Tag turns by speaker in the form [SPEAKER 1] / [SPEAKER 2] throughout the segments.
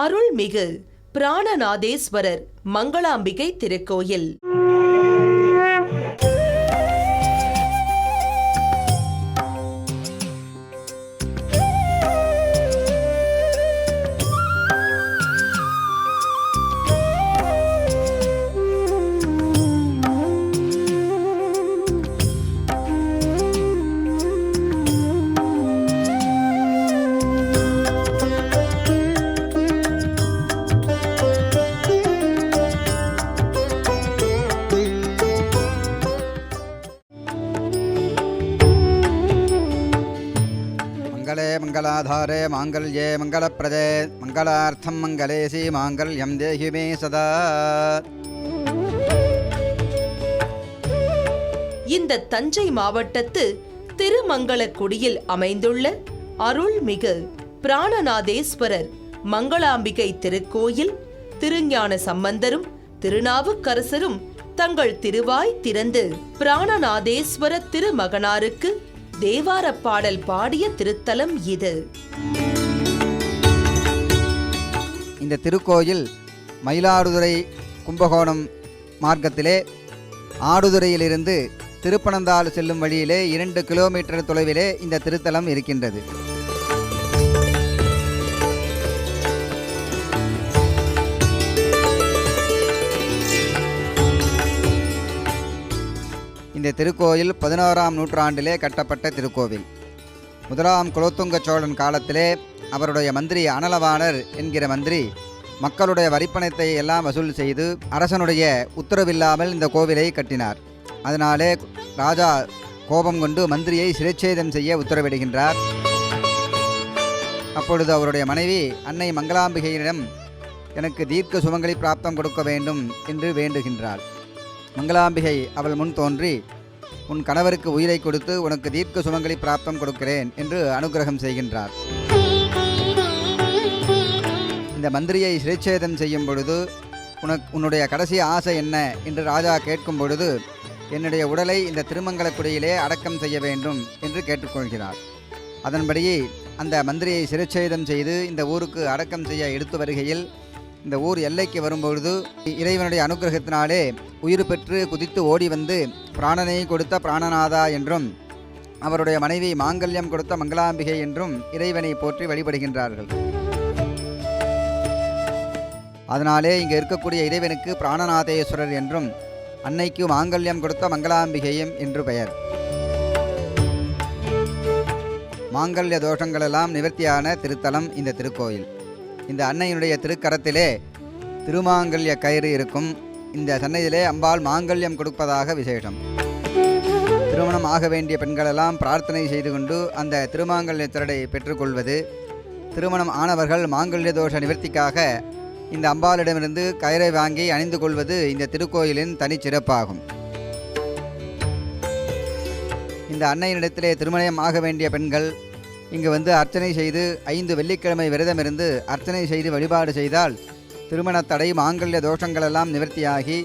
[SPEAKER 1] அருள்மிகு பிராணநாதேஸ்வரர் மங்களாம்பிகை திருக்கோயில்.
[SPEAKER 2] மங்களாதாரே மாங்கல்யே மங்களப்பிரதே மங்களார்த்தம் மங்களேசி மாங்கல்யம் தேஹி மே சதா.
[SPEAKER 1] இந்த தஞ்சை மாவட்டத்து திருமங்கலக்குடியில் அமைந்துள்ள அருள்மிகு பிராணநாதேஸ்வரர் மங்களாம்பிகை திருக்கோயில் திருஞான சம்பந்தரும் திருநாவுக்கரசரும் தங்கள் திருவாய் திறந்து பிராணநாதேஸ்வர திருமகனாருக்கு தேவார பாடல் பாடிய திருத்தலம் இது.
[SPEAKER 2] இந்த திருக்கோயில் மயிலாடுதுறை கும்பகோணம் மார்க்கத்திலே ஆடுதுறையிலிருந்து திருப்பனந்தாள் செல்லும் வழியிலே 2 கிலோமீட்டர் தொலைவிலே இந்த திருத்தலம் இருக்கின்றது. இந்த திருக்கோயில் 11ஆம் நூற்றாண்டிலே கட்டப்பட்ட திருக்கோவில். 1ஆம் குலோத்துங்க சோழன் காலத்திலே அவருடைய மந்திரி அனலவாணர் என்கிற மந்திரி மக்களுடைய வரிப்பணத்தை எல்லாம் வசூல் செய்து அரசனுடைய உத்தரவில்லாமல் இந்த கோவிலை கட்டினார். அதனாலே ராஜா கோபம் கொண்டு மந்திரியை சிறைச்சேதம் செய்ய உத்தரவிடுகின்றார். அப்பொழுது அவருடைய மனைவி அன்னை மங்களாம்பிகையிடம் எனக்கு தீர்க்க சுமங்கலி பிராப்தம் கொடுக்க வேண்டும் என்று வேண்டுகின்றாள். மங்களாம்பிகை அவள் முன் தோன்றி உன் கணவருக்கு உயிரை கொடுத்து உனக்கு தீர்க்க சுமங்கலி பிராப்தம் கொடுக்கிறேன் என்று அனுகிரகம் செய்கின்றார். இந்த மந்திரியை சிறைச்சேதம் செய்யும் பொழுது உன்னுடைய கடைசி ஆசை என்ன என்று ராஜா கேட்கும் பொழுது என்னுடைய உடலை இந்த திருமங்கலக்குடியிலே அடக்கம் செய்ய வேண்டும் என்று கேட்டுக்கொள்கிறார். அதன்படி அந்த மந்திரியை சிறைச்சேதம் செய்து இந்த ஊருக்கு அடக்கம் செய்ய எடுத்து வருகையில் இந்த ஊர் எல்லைக்கு வரும்பொழுது இறைவனுடைய அனுகிரகத்தினாலே உயிர் பெற்று குதித்து ஓடி வந்து பிராணனை கொடுத்த பிராணநாதா என்றும் அவருடைய மனைவி மாங்கல்யம் கொடுத்த மங்களாம்பிகை என்றும் இறைவனை போற்றி வழிபடுகின்றார்கள். அதனாலே இங்கே இருக்கக்கூடிய இறைவனுக்கு பிராணநாதேஸ்வரர் என்றும் அன்னைக்கு மாங்கல்யம் கொடுத்த மங்களாம்பிகையும் என்று பெயர். மாங்கல்ய தோஷங்களெல்லாம் நிவர்த்தியான திருத்தலம் இந்த திருக்கோயில். இந்த அன்னையினுடைய திருக்கரத்திலே திருமாங்கல்ய கயிறு இருக்கும். இந்த சன்னதியிலே அம்பாள் மாங்கல்யம் கொடுப்பதாக விசேஷம். திருமணம் ஆக வேண்டிய பெண்களெல்லாம் பிரார்த்தனை செய்து கொண்டு அந்த திருமாங்கல்ய திரடை பெற்றுக்கொள்வது, திருமணம் ஆனவர்கள் மாங்கல்ய தோஷ நிவர்த்திக்காக இந்த அம்பாளிடமிருந்து கயிறை வாங்கி அணிந்து கொள்வது இந்த திருக்கோயிலின் தனிச்சிறப்பாகும். இந்த அன்னையினிடத்திலே திருமணம் ஆக வேண்டிய பெண்கள் இங்கு வந்து அர்ச்சனை செய்து 5 வெள்ளிக்கிழமை விரதமிருந்து அர்ச்சனை செய்து வழிபாடு செய்தால் திருமண தடை மாங்கல்ய தோஷங்களெல்லாம் நிவர்த்தியாகி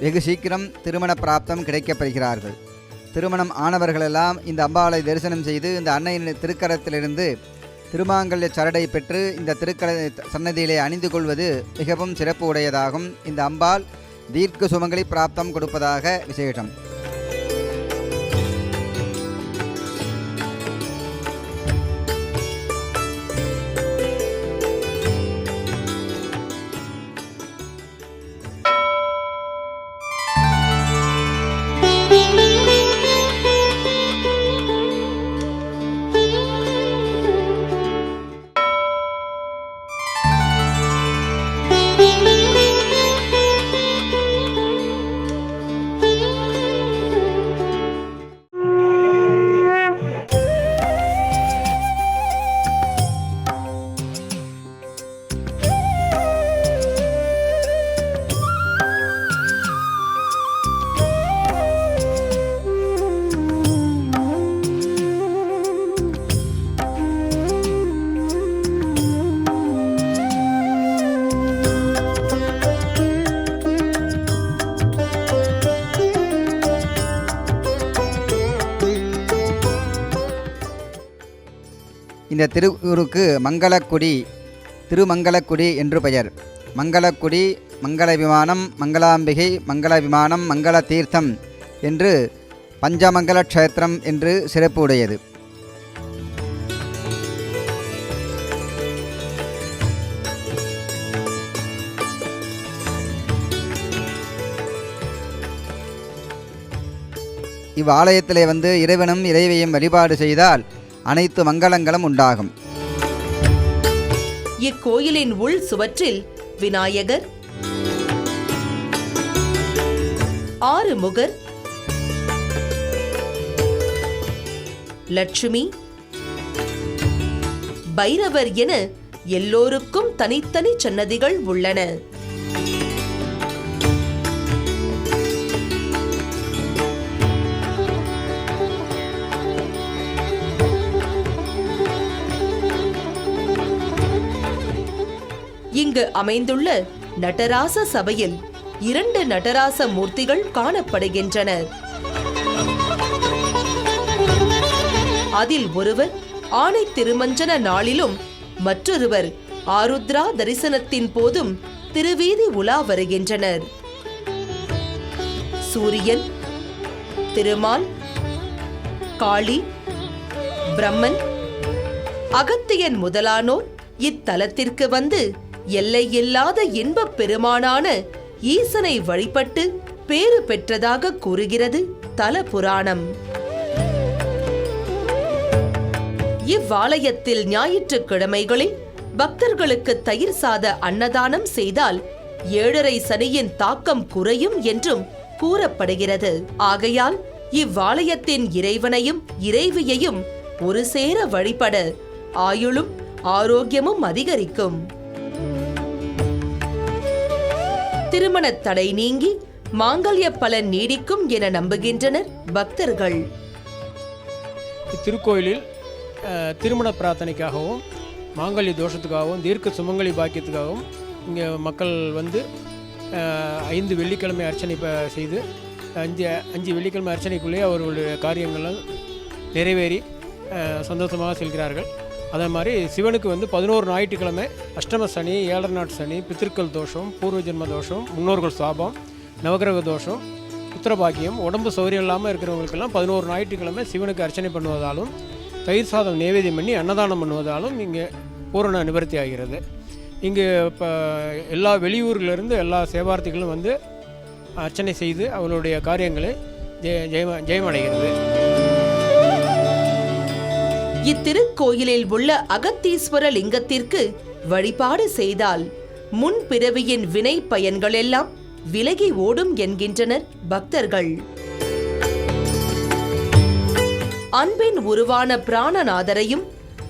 [SPEAKER 2] வெகு சீக்கிரம் திருமண பிராப்தம் கிடைக்கப்பெறுகிறார்கள். திருமணம் ஆனவர்களெல்லாம் இந்த அம்பாளை தரிசனம் செய்து இந்த அன்னையின் திருக்கரத்திலிருந்து திருமாங்கல்ய சரடை பெற்று இந்த திருக்கர சன்னதியிலே அணிந்து கொள்வது மிகவும் சிறப்பு உடையதாகும். இந்த அம்பாள் தீர்க்க சுமங்கலி பிராப்தம் கொடுப்பதாக விசேஷம். இந்த திருவுருக்கு மங்களக்குடி திருமங்கலக்குடி என்று பெயர். மங்களக்குடி, மங்கள விமானம், மங்களாம்பிகை, மங்கள விமானம், மங்கள தீர்த்தம் என்று பஞ்சமங்கல க்ஷேத்திரம் என்று சிறப்பு உடையது. இவ்வாலயத்திலே இறைவனும் இறைவையும் வழிபாடு செய்தால் அனைத்து மங்களங்களும் உண்டாகும்.
[SPEAKER 1] இக்கோயிலின் உள் சுவற்றில் விநாயகர், ஆறுமுகர், லட்சுமி, பைரவர் என எல்லோருக்கும் தனித்தனி சன்னதிகள் உள்ளன. இங்கு அமைந்துள்ள நடராச சபையில் 2 நடராச மூர்த்திகள் காணப்படுகின்றனர். அதில் ஒருவர் ஆணை திருமஞ்சன நாளிலும் மற்றொருவர் ஆருத்ரா தரிசனத்தின் போதும் திருவீதி உலா வருகின்றனர். சூரியன், திருமால், காளி, பிரம்மன், அகத்தியன் முதலானோர் இத்தலத்திற்கு வந்து எல்லையில்லாத இன்பப் பெருமானான ஈசனை வழிபட்டு பேறு பெற்றதாக கூறுகிறது தல புராணம். இவ்வாலயத்தில் ஞாயிற்றுக்கிழமைகளில் பக்தர்களுக்கு தயிர் சாத அன்னதானம் செய்தால் 7.5 சனியின் தாக்கம் குறையும் என்றும் கூறப்படுகிறது. ஆகையால் இவ்வாலயத்தின் இறைவனையும் இறைவியையும் ஒரு சேர வழிபட ஆயுளும் ஆரோக்கியமும் அதிகரிக்கும். திருமணத் தடை நீங்கி மாங்கல்ய பலன் நீடிக்கும் என நம்புகின்றனர் பக்தர்கள்.
[SPEAKER 3] இத்திருக்கோயிலில் திருமண பிரார்த்தனைக்காகவும் மாங்கல்ய தோஷத்துக்காகவும் தீர்க்க சுமங்கலி பாக்கியத்துக்காகவும் இங்கே மக்கள் 5 வெள்ளிக்கிழமை அர்ச்சனை செய்து 5 வெள்ளிக்கிழமை அர்ச்சனைக்குள்ளேயே அவர்களுடைய காரியங்கள்லாம் நிறைவேறி சந்தோஷமாக செல்கிறார்கள். அதே மாதிரி சிவனுக்கு 11 ஞாயிற்றுக்கிழமை அஷ்டம சனி, 7 நாட்டு சனி, பித்திருக்கள் தோஷம், பூர்வ ஜென்ம தோஷம், முன்னோர்கள் சாபம், நவகிரக தோஷம், புத்திரபாக்கியம், உடம்பு சௌரியம் இல்லாமல் இருக்கிறவங்களுக்கெல்லாம் 11 ஞாயிற்றுக்கிழமை சிவனுக்கு அர்ச்சனை பண்ணுவதாலும் தயிர் சாதம் நைவேத்தியம் பண்ணி அன்னதானம் பண்ணுவதாலும் இங்கே பூரண நிவர்த்தி ஆகிறது. இங்கே இப்போ எல்லா வெளியூர்களிலிருந்து எல்லா சேவார்த்திகளும் அர்ச்சனை செய்து அவர்களுடைய காரியங்களை ஜெயமடைகிறது.
[SPEAKER 1] இத்திருக்கோயிலில் உள்ள அகத்தீஸ்வர லிங்கத்திற்கு வழிபாடு செய்தால் முன்பிறவியின் வினை பயன்கள் எல்லாம் விலகி ஓடும் என்கின்றனர் பக்தர்கள். அன்பின் உருவான பிராணநாதரையும்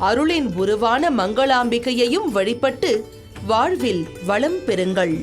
[SPEAKER 1] அருளின் உருவான மங்களாம்பிகையையும் வழிபட்டு வாழ்வில் வளம் பெறுங்கள்.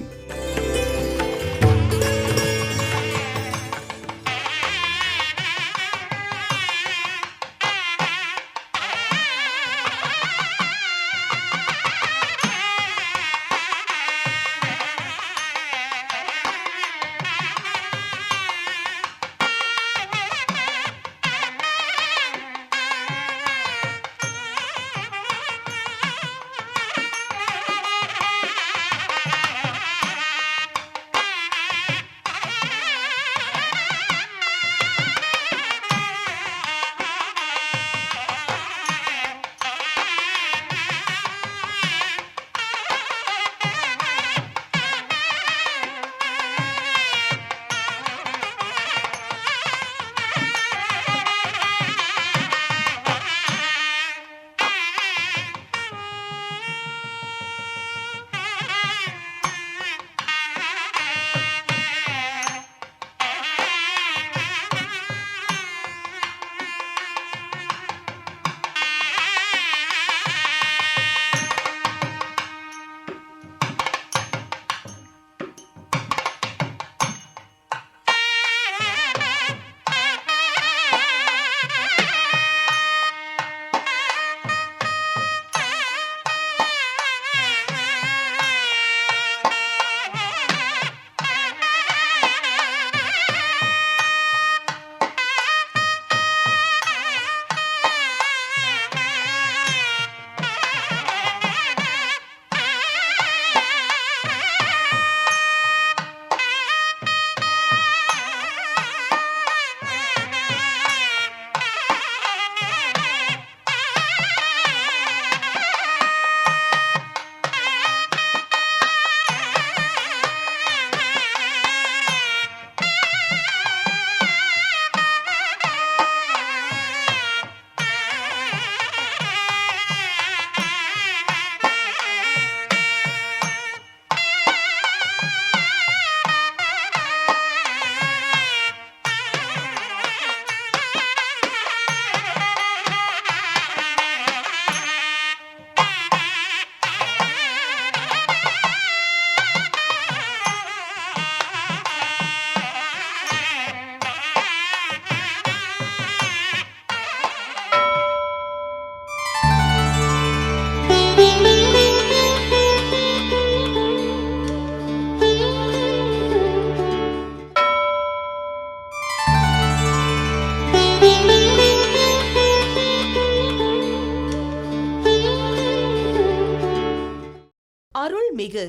[SPEAKER 1] அருள்மிகு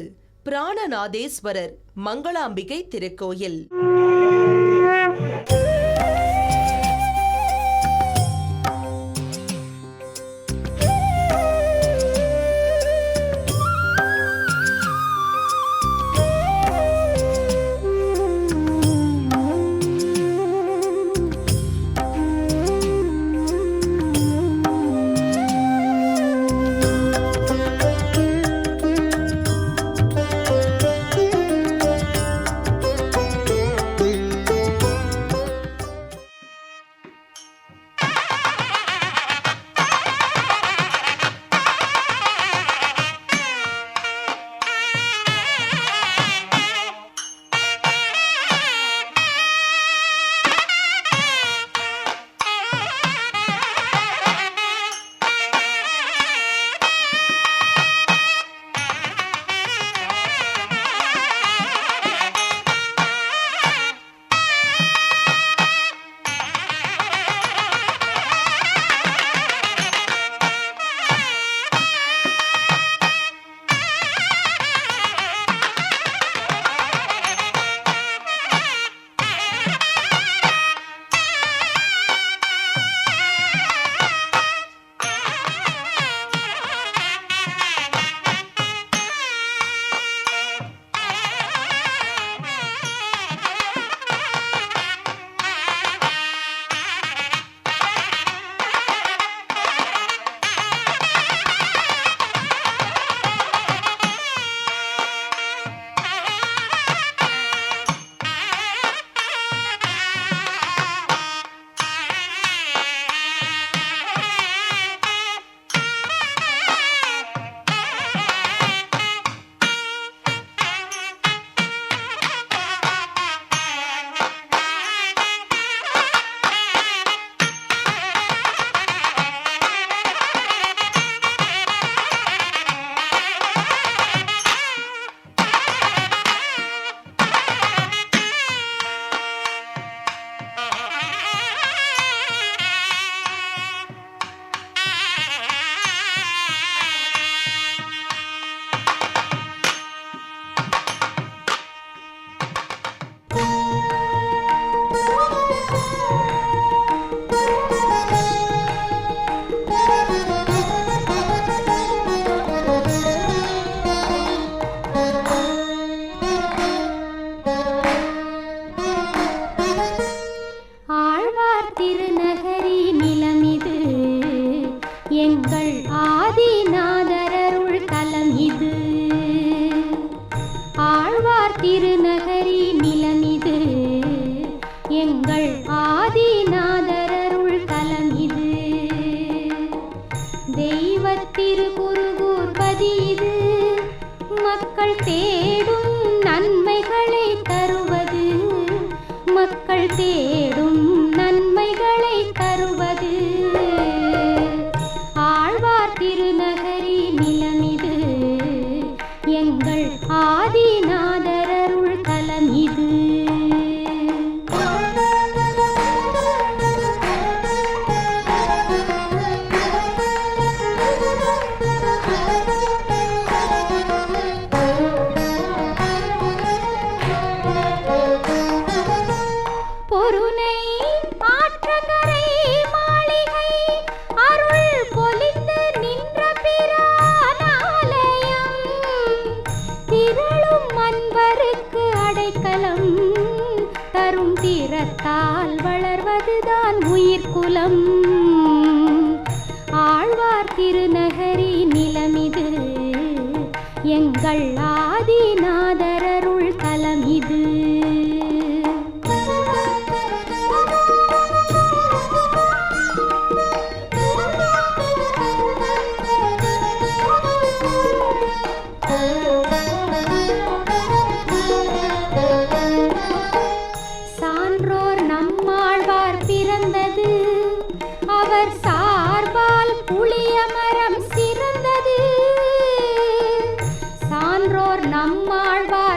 [SPEAKER 1] பிராணநாதேஸ்வரர் மங்களாம்பிகை திருக்கோயில்.
[SPEAKER 4] திருநகரி நிலமிது, எங்கள் ஆதிநாதரருள் தலம் இது. தெய்வத்திரு குருகூர்பதி இது, மக்கள் தேடும் நன்மைகளை தருவது, மக்கள் தேடும் நன்மைகளை தருவது. ஆழ்வார் திருநகரி நிலமிது, எங்கள் ஆதிநாதரருள் தலம் இது. பொருனை ஆற்றங்கரை மாளிகை அருள் பொலிந்து நின்ற பிரானாலயம், திரளும் அன்பருக்கு அடைக்கலம் தரும் தீரத்தால் வளர்வதுதான் உயிர்குலம். ஆழ்வார் திருநகரி நிலமிது, எங்கள் ஆதிநாதரருள் தலம் இது. சான்றோர் நம்மாழ்வார் பிறந்தது, அவர் சார்பால் புளிய மரம் சிறந்தது. சான்றோர் நம்மாழ்வார்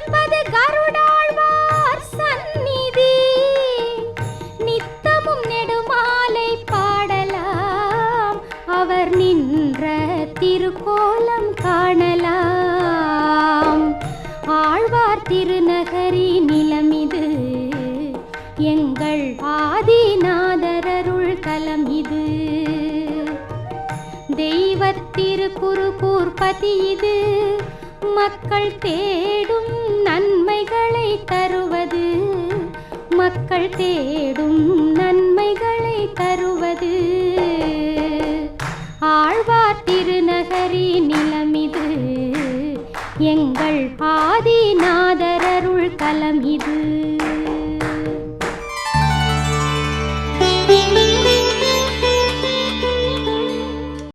[SPEAKER 4] காண்பது கருடாழ்வார் சந்நிதி. நித்தமும் நெடுமாலை பாடலாம், அவர் நின்ற திருக்கோலம் காணலாம். ஆழ்வார் திருநகரி நிலமிது, எங்கள் ஆதிநாதரருள் தலம் இது. தெய்வத்திருக்குறுகூர்பதி இது, மக்கள் தேடும் நன்மைகளை தருவது. மக்கள் தேடும் நன்மைகளை தருவது. ஆழ்வார் திருநகரி